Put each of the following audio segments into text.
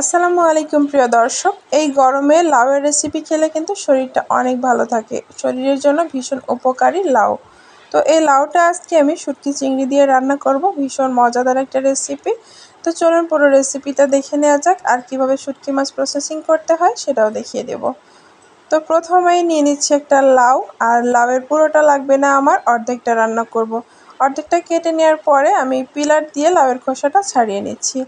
আসসালামু আলাইকুম প্রিয় দর্শক। এই গরমে লাউয়ের রেসিপি খেলে কিন্তু শরীরটা অনেক ভালো থাকে। শরীরের জন্য ভীষণ উপকারী লাউ। তো এই লাউটা আজকে আমি শুটকি চিংড়ি দিয়ে রান্না করব, ভীষণ মজাদার একটা রেসিপি। তো চলুন পুরো রেসিপিটা দেখে নেওয়া যাক, আর কিভাবে শুটকি মাছ প্রসেসিং করতে হয় সেটাও দেখিয়ে দেব। তো প্রথমেই নিয়ে নিচ্ছি একটা লাউ, আর লাউয়ের পুরোটা লাগবে না আমার, অর্ধেকটা রান্না করব। অর্ধেকটা কেটে নেওয়ার পরে আমি পিলার দিয়ে লাউয়ের খোসাটা ছাড়িয়ে নিচ্ছি।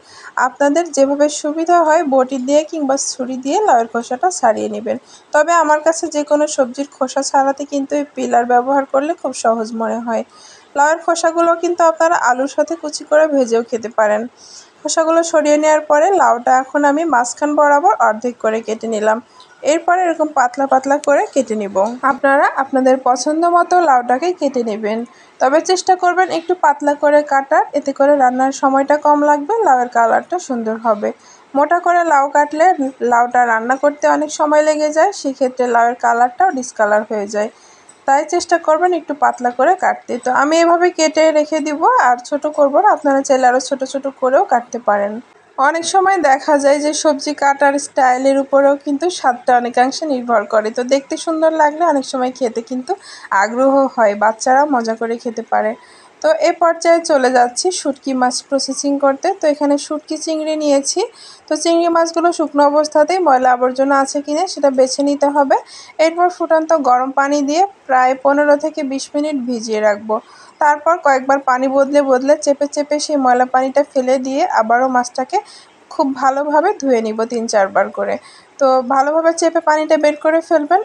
আপনাদের যেভাবে সুবিধা হয় বটি দিয়ে কিংবা ছুরি দিয়ে লাউয়ের খোসাটা ছাড়িয়ে নেবেন। তবে আমার কাছে যে কোনো সবজির খোসা ছাড়াতে কিন্তু এই পিলার ব্যবহার করলে খুব সহজ মনে হয়। লাউয়ের খোসাগুলো কিন্তু আপনারা আলুর সাথে কুচি করে ভেজেও খেতে পারেন। খোসাগুলো সরিয়ে নেওয়ার পরে লাউটা এখন আমি মাঝখান বরাবর অর্ধেক করে কেটে নিলাম। এরপরে এরকম পাতলা পাতলা করে কেটে নিব। আপনারা আপনাদের পছন্দ মতো লাউটাকে কেটে নেবেন, তবে চেষ্টা করবেন একটু পাতলা করে কাটার, এতে করে রান্নার সময়টা কম লাগবে, লাউয়ের কালারটা সুন্দর হবে। মোটা করে লাউ কাটলে লাউটা রান্না করতে অনেক সময় লেগে যায়, সেক্ষেত্রে লাউয়ের কালারটাও ডিসকালার হয়ে যায়। তাই চেষ্টা করবেন একটু পাতলা করে কাটতে। তো আমি এভাবে কেটে রেখে দিব, আর ছোট করব না, আপনারা চাইলে আরও ছোট ছোট করেও কাটতে পারেন। অনেক সময় দেখা যায় যে সবজি কাটার স্টাইলের উপরেও কিন্তু স্বাদটা অনেকাংশে নির্ভর করে। তো দেখতে সুন্দর লাগলে অনেক সময় খেতে কিন্তু আগ্রহ হয়, বাচ্চারা মজা করে খেতে পারে। তো এ পর্যায়ে চলে যাচ্ছি শুটকি মাছ প্রসেসিং করতে। তো এখানে শুটকি চিংড়ি নিয়েছি। তো চিংড়ি মাছগুলো শুকনো অবস্থাতেই ময়লা আবর্জনা আছে কিনা সেটা বেছে নিতে হবে। এরপর ফুটন্ত গরম পানি দিয়ে প্রায় 15 থেকে 20 মিনিট ভিজিয়ে রাখবো। তারপর কয়েকবার পানি বদলে বদলে চেপে চেপে সেই ময়লা পানিটা ফেলে দিয়ে আবারও মাছটাকে খুব ভালোভাবে ধুয়ে নিব 3-4 বার করে। তো ভালোভাবে চেপে পানিটা বের করে ফেলবেন,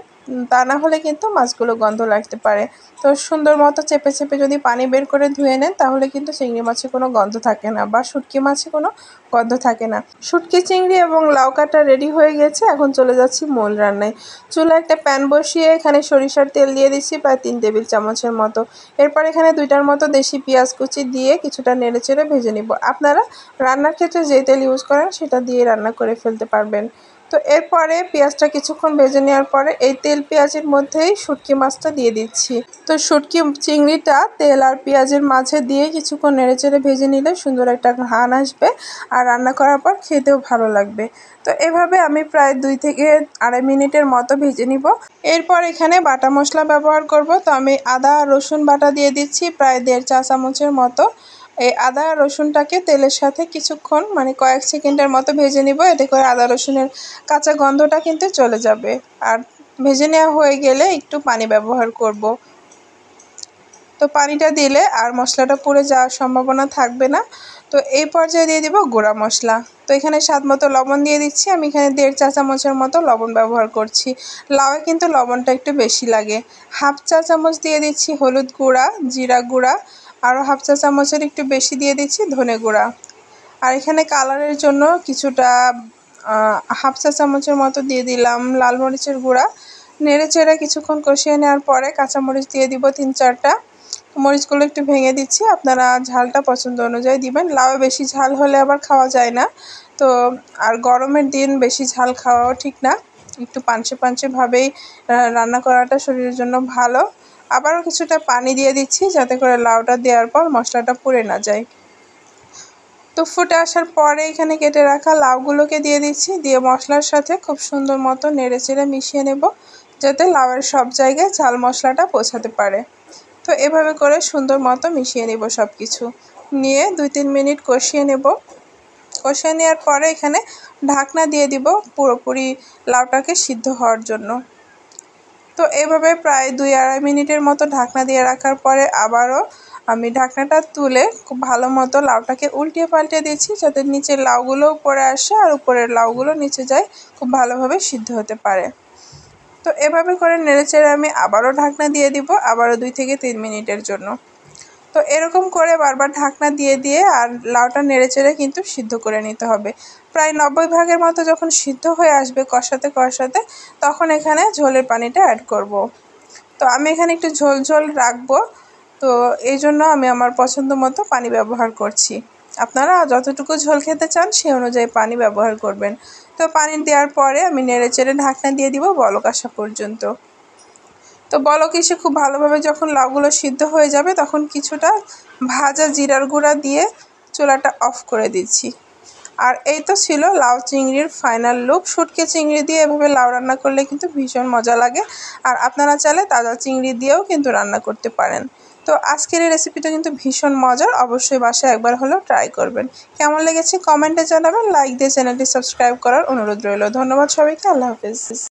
তা না হলে কিন্তু মাছগুলো গন্ধ লাগতে পারে। তো সুন্দর মতো চেপে চেপে যদি পানি বের করে ধুয়ে নেন, তাহলে কিন্তু চিংড়ি মাছে কোনো গন্ধ থাকে না, বা শুটকি মাছে কোনো গন্ধ থাকে না। শুটকি চিংড়ি এবং লাউ কাটা রেডি হয়ে গেছে। এখন চলে যাচ্ছি মূল রান্নায়। চুলায় একটা প্যান বসিয়ে এখানে সরিষার তেল দিয়ে দিচ্ছি প্রায় 3 টেবিল চামচের মতো। এরপর এখানে 2টার মতো দেশি পেঁয়াজ কুচি দিয়ে কিছুটা নেড়েচেড়ে ভেজে নিব। আপনারা রান্নার ক্ষেত্রে যে তেল ইউজ করেন সেটা দিয়ে রান্না করে ফেলতে পারবেন। তো এরপরে পেঁয়াজটা কিছুক্ষণ ভেজে নেওয়ার পরে এই তেল পেঁয়াজের মধ্যেই শুটকি মাছটা দিয়ে দিচ্ছি। তো শুটকি চিংড়িটা তেল আর পেঁয়াজের মাঝে দিয়ে কিছুক্ষণ নেড়েচেড়ে ভেজে নিলে সুন্দর একটা ঘ্রাণ আসবে, আর রান্না করার পর খেতেও ভালো লাগবে। তো এভাবে আমি প্রায় 2 থেকে 2.5 মিনিটের মতো ভেজে নিব। এরপর এখানে বাটা মশলা ব্যবহার করব। তো আমি আদা আর রসুন বাটা দিয়ে দিচ্ছি প্রায় 1.5 চা চামচের মতো। এই আদা আর রসুনটাকে তেলের সাথে কিছুক্ষণ মানে কয়েক সেকেন্ডের মতো ভেজে নিব, এতে করে আদা রসুনের কাঁচা গন্ধটা কিন্তু চলে যাবে। আর ভেজে নেওয়া হয়ে গেলে একটু পানি ব্যবহার করব। তো পানিটা দিলে আর মশলাটা পুড়ে যাওয়ার সম্ভাবনা থাকবে না। তো এই পর্যায়ে দিয়ে দিব গুঁড়া মশলা। তো এখানে স্বাদ মতো লবণ দিয়ে দিচ্ছি। আমি এখানে 1.5 চা চামচের মতো লবণ ব্যবহার করছি। লাউয়ে কিন্তু লবণটা একটু বেশি লাগে। 1/2 চা চামচ দিয়ে দিচ্ছি হলুদ গুঁড়া, জিরা গুঁড়া, আরও 1/2 চা চামচের একটু বেশি দিয়ে দিচ্ছি ধনে গুঁড়া। আর এখানে কালারের জন্য কিছুটা 1/2 চা চামচের মতো দিয়ে দিলাম লাল মরিচের গুঁড়া। নেড়েচেড়ে কিছুক্ষণ কষিয়ে নেওয়ার পরে কাঁচামরিচ দিয়ে দিব 3-4টা। মরিচগুলো একটু ভেঙে দিচ্ছি, আপনারা ঝালটা পছন্দ অনুযায়ী দিবেন। লাউয়ে বেশি ঝাল হলে আবার খাওয়া যায় না। তো আর গরমের দিন বেশি ঝাল খাওয়াও ঠিক না, একটু পানচে পানচে ভাবেই রান্না করাটা শরীরের জন্য ভালো। আবারও কিছুটা পানি দিয়ে দিচ্ছি যাতে করে লাউটা দেওয়ার পর মশলাটা পুড়ে না যায়। তো ফুটে আসার পরে এখানে কেটে রাখা লাউগুলোকে দিয়ে দিচ্ছি, দিয়ে মশলার সাথে খুব সুন্দর মতো নেড়েচেড়ে মিশিয়ে নেব, যাতে লাউয়ের সব জায়গায় ঝাল মশলাটা পৌঁছাতে পারে। তো এভাবে করে সুন্দর মতো মিশিয়ে নেব সব কিছু, নিয়ে 2-3 মিনিট কষিয়ে নেব। কষিয়ে নেওয়ার পরে এখানে ঢাকনা দিয়ে দিব পুরোপুরি লাউটাকে সিদ্ধ হওয়ার জন্য। তো এভাবে প্রায় 2-2.5 মিনিটের মতো ঢাকনা দিয়ে রাখার পরে আবারও আমি ঢাকনাটা তুলে খুব ভালো মতো লাউটাকে উল্টিয়ে পাল্টে দিচ্ছি, যাতে নিচের লাউগুলো উপরে আসে আর উপরের লাউগুলো নিচে যায়, খুব ভালোভাবে সিদ্ধ হতে পারে। তো এভাবে করে নেড়েচেড়ে আমি আবারও ঢাকনা দিয়ে দিব, আবারও 2 থেকে 3 মিনিটের জন্য। তো এরকম করে বারবার ঢাকনা দিয়ে দিয়ে আর লাউটা নেড়েচেড়ে কিন্তু সিদ্ধ করে নিতে হবে। প্রায় 90 ভাগের মতো যখন সিদ্ধ হয়ে আসবে কষাতে কষাতে, তখন এখানে ঝোলের পানিটা অ্যাড করব। তো আমি এখানে একটু ঝোল ঝোল রাখবো, তো এই জন্য আমি আমার পছন্দ মতো পানি ব্যবহার করছি। আপনারা যতটুকু ঝোল খেতে চান সেই অনুযায়ী পানি ব্যবহার করবেন। তো পানি দেওয়ার পরে আমি নেড়েচেড়ে ঢাকনা দিয়ে দিব বলক আসা পর্যন্ত। তো বলক এসে খুব ভালোভাবে যখন লাউগুলো সিদ্ধ হয়ে যাবে, তখন কিছুটা ভাজা জিরার গুঁড়া দিয়ে চুলাটা অফ করে দিচ্ছি। আর এই তো ছিল লাউ চিংড়ির ফাইনাল লুক। শুটকি চিংড়ি দিয়ে এভাবে লাউ রান্না করলে কিন্তু ভীষণ মজা লাগে। আর আপনারা চাইলে তাজা চিংড়ি দিয়েও কিন্তু রান্না করতে পারেন। তো আজকের এই রেসিপিটা কিন্তু ভীষণ মজার, অবশ্যই বাসায় একবার হলেও ট্রাই করবেন। কেমন লেগেছে কমেন্টে জানাবেন, লাইক দিয়ে চ্যানেলটি সাবস্ক্রাইব করার অনুরোধ রইল। ধন্যবাদ সবাইকে, আল্লাহ হাফেজ।